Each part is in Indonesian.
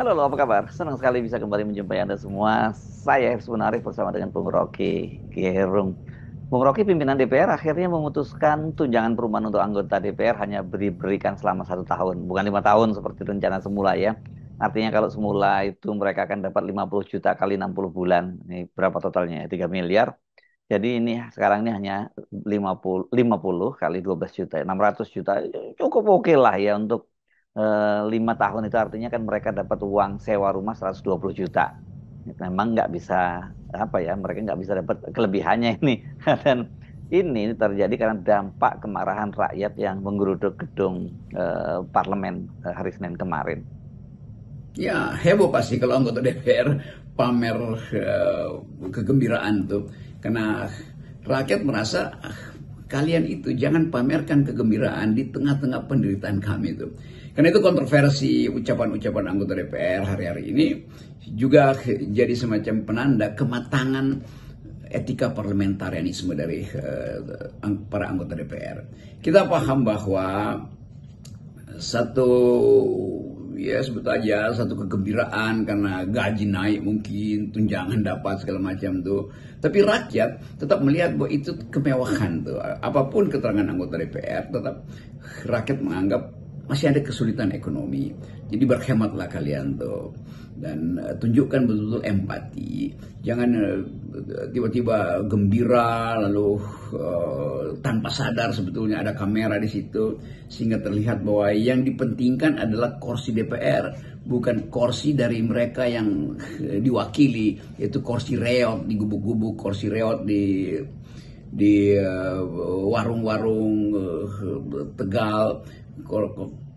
Halo, halo, apa kabar? Senang sekali bisa kembali menjumpai Anda semua. Saya Hirsun Arif bersama dengan Bung Rocky Gerung. Bung Rocky, pimpinan DPR akhirnya memutuskan tunjangan perumahan untuk anggota DPR hanya berikan selama 1 tahun, bukan 5 tahun seperti rencana semula ya. Artinya kalau semula itu mereka akan dapat 50 juta kali 60 bulan. Ini berapa totalnya ya? 3 miliar. Jadi ini sekarang ini hanya 50 kali 12 juta, 600 juta. Cukup oke lah ya untuk 5 tahun itu artinya kan mereka dapat uang sewa rumah 120 juta. Memang nggak bisa apa ya, mereka nggak bisa dapat kelebihannya ini. Dan ini terjadi karena dampak kemarahan rakyat yang menggeruduk gedung parlemen hari Senin kemarin. Ya, heboh pasti kalau anggota DPR pamer kegembiraan tuh. Karena rakyat merasa, kalian itu jangan pamerkan kegembiraan di tengah-tengah penderitaan kami itu. Karena itu kontroversi ucapan-ucapan anggota DPR hari-hari ini juga jadi semacam penanda kematangan etika parlementarianisme dari para anggota DPR. Kita paham bahwa satu, ya sebut aja satu kegembiraan karena gaji naik, mungkin tunjangan dapat segala macam tuh, tapi rakyat tetap melihat bahwa itu kemewahan tuh. Apapun keterangan anggota DPR, tetap rakyat menganggap masih ada kesulitan ekonomi. Jadi berhematlah kalian tuh, dan tunjukkan betul-betul empati. Jangan tiba-tiba gembira lalu tanpa sadar sebetulnya ada kamera di situ, sehingga terlihat bahwa yang dipentingkan adalah kursi DPR, bukan kursi dari mereka yang diwakili, yaitu kursi reot di gubuk-gubuk, kursi reot di warung-warung Tegal,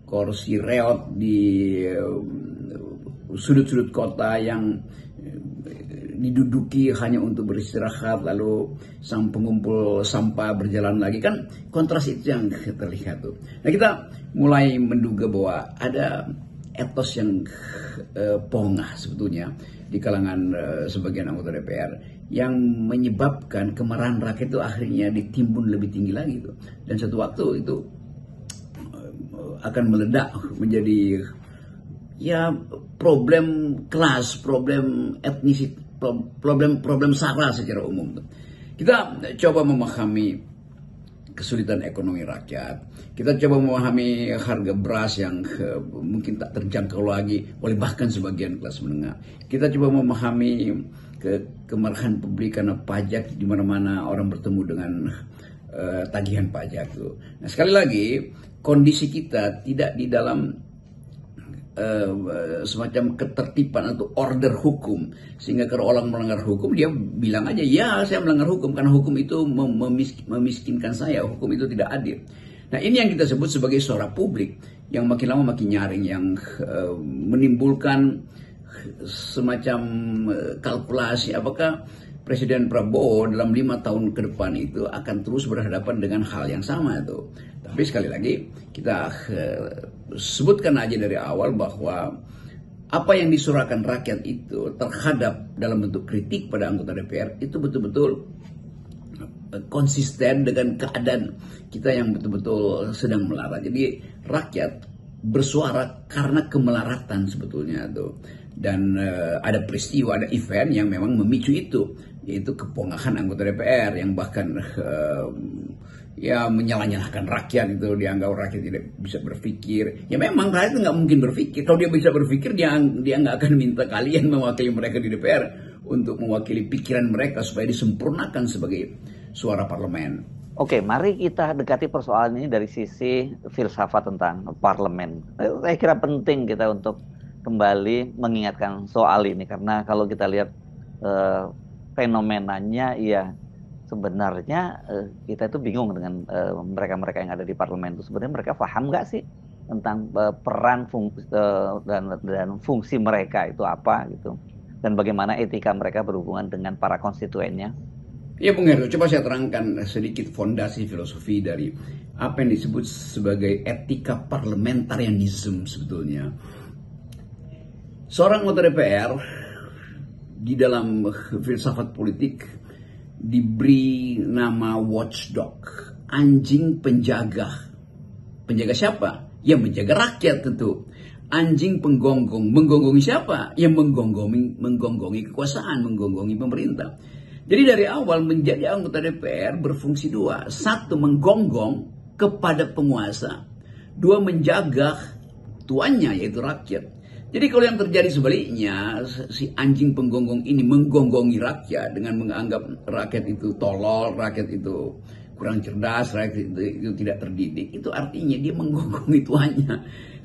kursi reot di sudut-sudut kota yang diduduki hanya untuk beristirahat, lalu sang pengumpul sampah berjalan lagi. Kan kontras itu yang terlihat tuh. Nah, kita mulai menduga bahwa ada etos yang pongah sebetulnya di kalangan sebagian anggota DPR yang menyebabkan kemarahan rakyat itu akhirnya ditimbun lebih tinggi lagi tuh. Dan suatu waktu itu akan meledak menjadi ya problem kelas, problem etnis, problem sara secara umum. Kita coba memahami kesulitan ekonomi rakyat. Kita coba memahami harga beras yang mungkin tak terjangkau lagi oleh bahkan sebagian kelas menengah. Kita coba memahami kemarahan publik karena pajak di mana-mana orang bertemu dengan tagihan pajak tuh. Nah, sekali lagi kondisi kita tidak di dalam semacam ketertiban atau order hukum, sehingga kalau orang melanggar hukum dia bilang aja ya saya melanggar hukum karena hukum itu memiskinkan saya, hukum itu tidak adil. Nah, ini yang kita sebut sebagai suara publik yang makin lama makin nyaring, yang menimbulkan semacam kalkulasi apakah Presiden Prabowo dalam 5 tahun ke depan itu akan terus berhadapan dengan hal yang sama itu. Tapi sekali lagi kita sebutkan aja dari awal bahwa apa yang disuarakan rakyat itu terhadap dalam bentuk kritik pada anggota DPR itu betul-betul konsisten dengan keadaan kita yang betul-betul sedang melarat. Jadi rakyat bersuara karena kemelaratan sebetulnya tuh. Dan ada peristiwa, ada event yang memang memicu itu, yaitu kepongahan anggota DPR yang bahkan ya menyalah-nyalahkan rakyat itu, dianggap rakyat tidak bisa berpikir. Ya memang rakyat nggak mungkin berpikir. Kalau dia bisa berpikir, dia nggak akan minta kalian mewakili mereka di DPR untuk mewakili pikiran mereka supaya disempurnakan sebagai suara parlemen. Oke, mari kita dekati persoalan ini dari sisi filsafat tentang parlemen. Saya kira penting kita untuk kembali mengingatkan soal ini, karena kalau kita lihat fenomenanya ya sebenarnya kita itu bingung dengan mereka-mereka yang ada di parlemen itu. Sebenarnya mereka paham nggak sih tentang peran dan fungsi mereka itu apa gitu, dan bagaimana etika mereka berhubungan dengan para konstituennya. Ya Bung Heru, coba saya terangkan sedikit fondasi filosofi dari apa yang disebut sebagai etika parliamentarianism sebetulnya. Seorang anggota DPR di dalam filsafat politik diberi nama watchdog, anjing penjaga. Penjaga siapa? Ya menjaga rakyat tentu. anjing penggonggong. Menggonggongi siapa? Yang menggonggongi kekuasaan, menggonggongi pemerintah. Jadi dari awal menjadi anggota DPR berfungsi dua. Satu, menggonggong kepada penguasa. Dua, menjaga tuannya, yaitu rakyat. Jadi kalau yang terjadi sebaliknya, si anjing penggonggong ini menggonggongi rakyat dengan menganggap rakyat itu tolol, rakyat itu kurang cerdas, rakyat itu tidak terdidik. Itu artinya dia menggonggongi tuannya.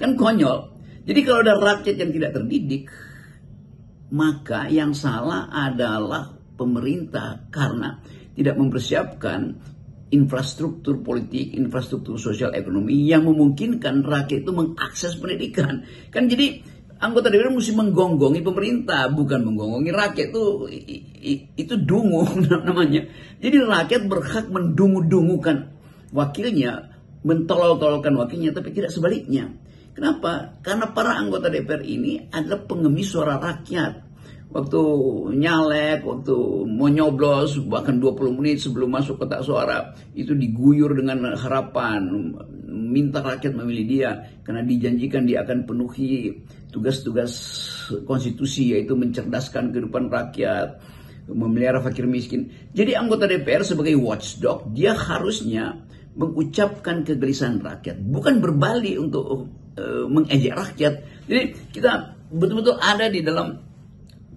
Kan konyol. Jadi kalau ada rakyat yang tidak terdidik, maka yang salah adalah pemerintah karena tidak mempersiapkan infrastruktur politik, infrastruktur sosial ekonomi yang memungkinkan rakyat itu mengakses pendidikan. Kan jadi anggota DPR mesti menggonggongi pemerintah, bukan menggonggongi rakyat. Itu dungu namanya. Jadi rakyat berhak mendungu-dungukan wakilnya, mentolol-tololkan wakilnya, tapi tidak sebaliknya. Kenapa? Karena para anggota DPR ini adalah pengemis suara rakyat. Waktu nyalek, waktu mau nyoblos, bahkan 20 menit sebelum masuk kotak suara, itu diguyur dengan harapan, minta rakyat memilih dia, karena dijanjikan dia akan penuhi tugas-tugas konstitusi, yaitu mencerdaskan kehidupan rakyat, memelihara fakir miskin. Jadi anggota DPR sebagai watchdog, dia harusnya mengucapkan kegelisahan rakyat, bukan berbalik untuk mengejek rakyat. Jadi kita betul-betul ada di dalam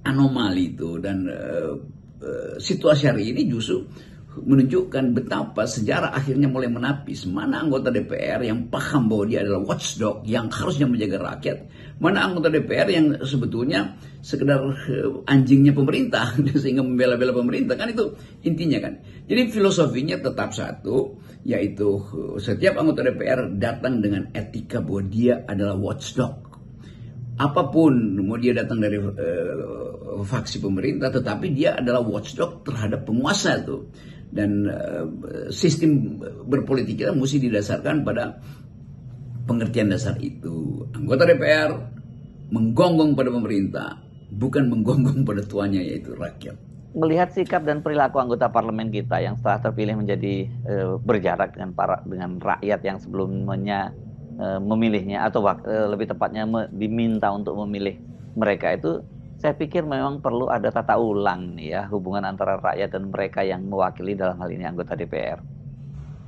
anomali itu, dan situasi hari ini justru menunjukkan betapa sejarah akhirnya mulai menapis. Mana anggota DPR yang paham bahwa dia adalah watchdog yang harusnya menjaga rakyat, mana anggota DPR yang sebetulnya sekedar anjingnya pemerintah sehingga membela-bela pemerintah. Kan itu intinya kan. Jadi filosofinya tetap satu, yaitu setiap anggota DPR datang dengan etika bahwa dia adalah watchdog. Apapun, mau dia datang dari faksi pemerintah, tetapi dia adalah watchdog terhadap penguasa itu. Dan sistem berpolitik kita mesti didasarkan pada pengertian dasar itu. Anggota DPR menggonggong pada pemerintah, bukan menggonggong pada tuannya, yaitu rakyat. Melihat sikap dan perilaku anggota parlemen kita yang setelah terpilih menjadi berjarak dengan rakyat yang sebelumnya memilihnya, atau lebih tepatnya diminta untuk memilih mereka, itu saya pikir memang perlu ada tata ulang nih ya, hubungan antara rakyat dan mereka yang mewakili, dalam hal ini anggota DPR.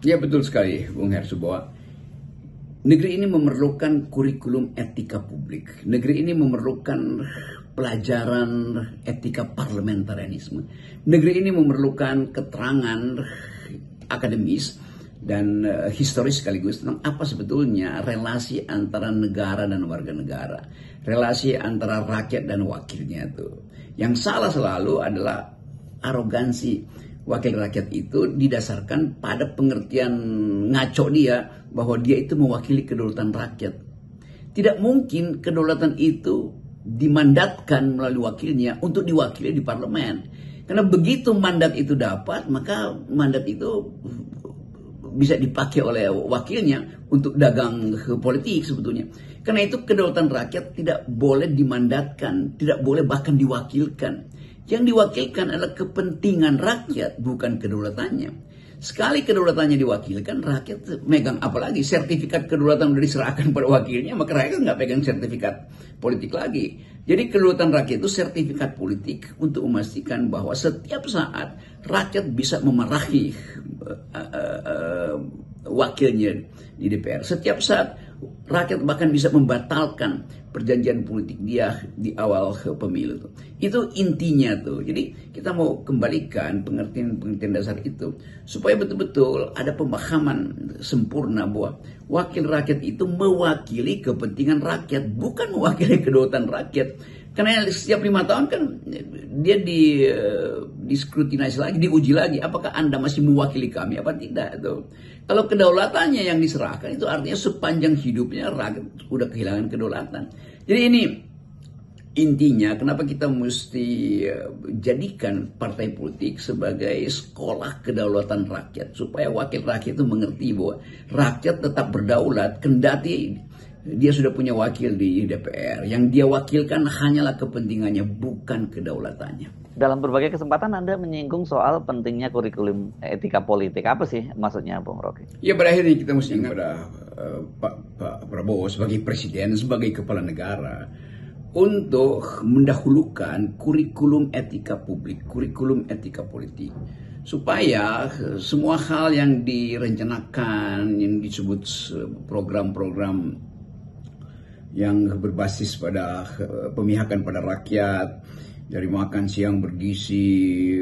Ya betul sekali Bung Hersu, bahwa negeri ini memerlukan kurikulum etika publik. Negeri ini memerlukan pelajaran etika parlementarianisme. Negeri ini memerlukan keterangan akademis dan historis sekaligus tentang apa sebetulnya relasi antara negara dan warga negara, relasi antara rakyat dan wakilnya itu. Yang salah selalu adalah arogansi wakil rakyat itu didasarkan pada pengertian ngaco dia bahwa dia itu mewakili kedaulatan rakyat. Tidak mungkin kedaulatan itu dimandatkan melalui wakilnya untuk diwakili di parlemen. Karena begitu mandat itu dapat, maka mandat itu bisa dipakai oleh wakilnya untuk dagang politik sebetulnya. Karena itu kedaulatan rakyat tidak boleh dimandatkan, tidak boleh bahkan diwakilkan. Yang diwakilkan adalah kepentingan rakyat, bukan kedaulatannya. Sekali kedaulatannya diwakilkan, rakyat megang apalagi sertifikat kedaulatan sudah diserahkan pada wakilnya, maka rakyat nggak pegang sertifikat politik lagi. Jadi kedaulatan rakyat itu sertifikat politik untuk memastikan bahwa setiap saat rakyat bisa memarahi wakilnya di DPR. Setiap saat rakyat bahkan bisa membatalkan perjanjian politik dia di awal pemilu. Itu intinya tuh. Jadi kita mau kembalikan pengertian dasar itu supaya betul-betul ada pemahaman sempurna bahwa wakil rakyat itu mewakili kepentingan rakyat, bukan mewakili kedaulatan rakyat. Karena setiap 5 tahun kan dia diskrutinasi lagi, diuji lagi, apakah Anda masih mewakili kami apa tidak tuh. Kalau kedaulatannya yang diserahkan, itu artinya sepanjang hidupnya rakyat sudah kehilangan kedaulatan. Jadi ini intinya kenapa kita mesti jadikan partai politik sebagai sekolah kedaulatan rakyat, supaya wakil rakyat itu mengerti bahwa rakyat tetap berdaulat kendati dia sudah punya wakil di DPR. Yang dia wakilkan hanyalah kepentingannya, bukan kedaulatannya. Dalam berbagai kesempatan Anda menyinggung soal pentingnya kurikulum etika politik. Apa sih maksudnya, Bung Rocky? Ya, pada akhirnya kita mesti ingat pada Pak Prabowo sebagai presiden, sebagai kepala negara, untuk mendahulukan kurikulum etika publik, kurikulum etika politik. Supaya semua hal yang direncanakan, yang disebut program-program yang berbasis pada pemihakan pada rakyat, dari makan siang bergizi,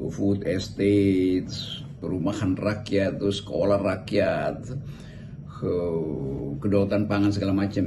food estate, perumahan rakyat, terus sekolah rakyat, kedaulatan pangan segala macam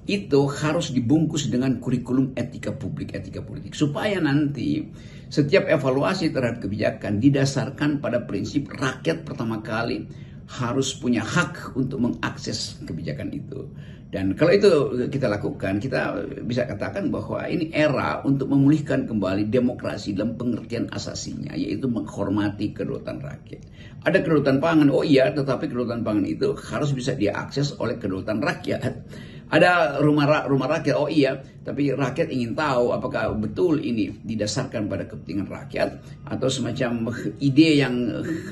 itu harus dibungkus dengan kurikulum etika publik, etika politik, supaya nanti setiap evaluasi terhadap kebijakan didasarkan pada prinsip rakyat pertama kali harus punya hak untuk mengakses kebijakan itu. Dan kalau itu kita lakukan, kita bisa katakan bahwa ini era untuk memulihkan kembali demokrasi dalam pengertian asasinya, yaitu menghormati kedaulatan rakyat. Ada kedaulatan pangan, oh iya, tetapi kedaulatan pangan itu harus bisa diakses oleh kedaulatan rakyat. Ada rumah rakyat, oh iya, tapi rakyat ingin tahu apakah betul ini didasarkan pada kepentingan rakyat atau semacam ide yang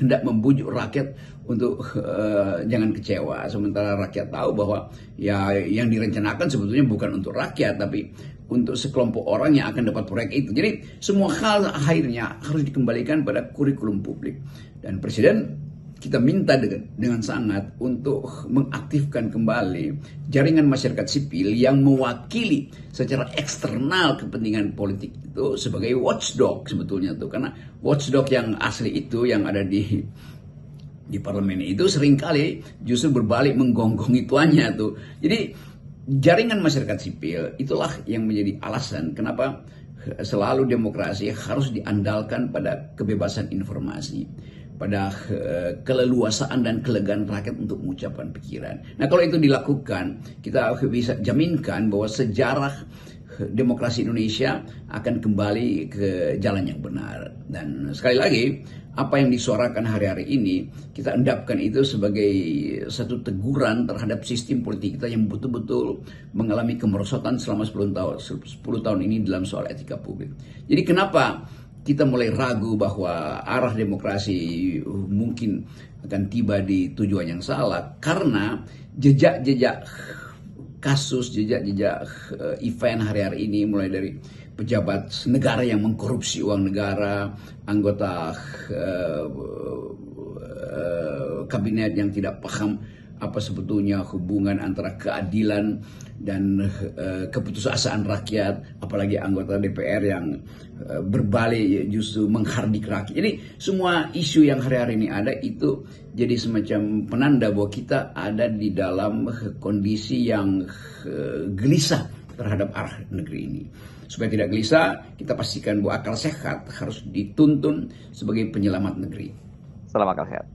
hendak membujuk rakyat untuk jangan kecewa. Sementara rakyat tahu bahwa ya yang direncanakan sebetulnya bukan untuk rakyat, tapi untuk sekelompok orang yang akan dapat proyek itu. Jadi semua hal akhirnya harus dikembalikan pada kurikulum publik. Dan Presiden kita minta dengan sangat untuk mengaktifkan kembali jaringan masyarakat sipil yang mewakili secara eksternal kepentingan politik itu sebagai watchdog sebetulnya tuh. Karena watchdog yang asli itu yang ada di parlemen itu seringkali justru berbalik menggonggongi tuannya tuh. Jadi jaringan masyarakat sipil itulah yang menjadi alasan kenapa selalu demokrasi harus diandalkan pada kebebasan informasi, pada keleluasaan dan kelegaan rakyat untuk mengucapkan pikiran. Nah, kalau itu dilakukan, kita bisa jaminkan bahwa sejarah demokrasi Indonesia akan kembali ke jalan yang benar. Dan sekali lagi, apa yang disuarakan hari-hari ini, kita endapkan itu sebagai satu teguran terhadap sistem politik kita yang betul-betul mengalami kemerosotan selama 10 tahun ini dalam soal etika publik. Jadi kenapa kita mulai ragu bahwa arah demokrasi mungkin akan tiba di tujuan yang salah? Karena jejak-jejak kasus, jejak-jejak event hari-hari ini, mulai dari pejabat negara yang mengkorupsi uang negara, anggota kabinet yang tidak paham apa sebetulnya hubungan antara keadilan dan keputusasaan rakyat, apalagi anggota DPR yang berbalik justru menghardik rakyat. Jadi semua isu yang hari-hari ini ada itu jadi semacam penanda bahwa kita ada di dalam kondisi yang gelisah terhadap arah negeri ini. Supaya tidak gelisah, kita pastikan bahwa akal sehat harus dituntun sebagai penyelamat negeri. Salam akal sehat.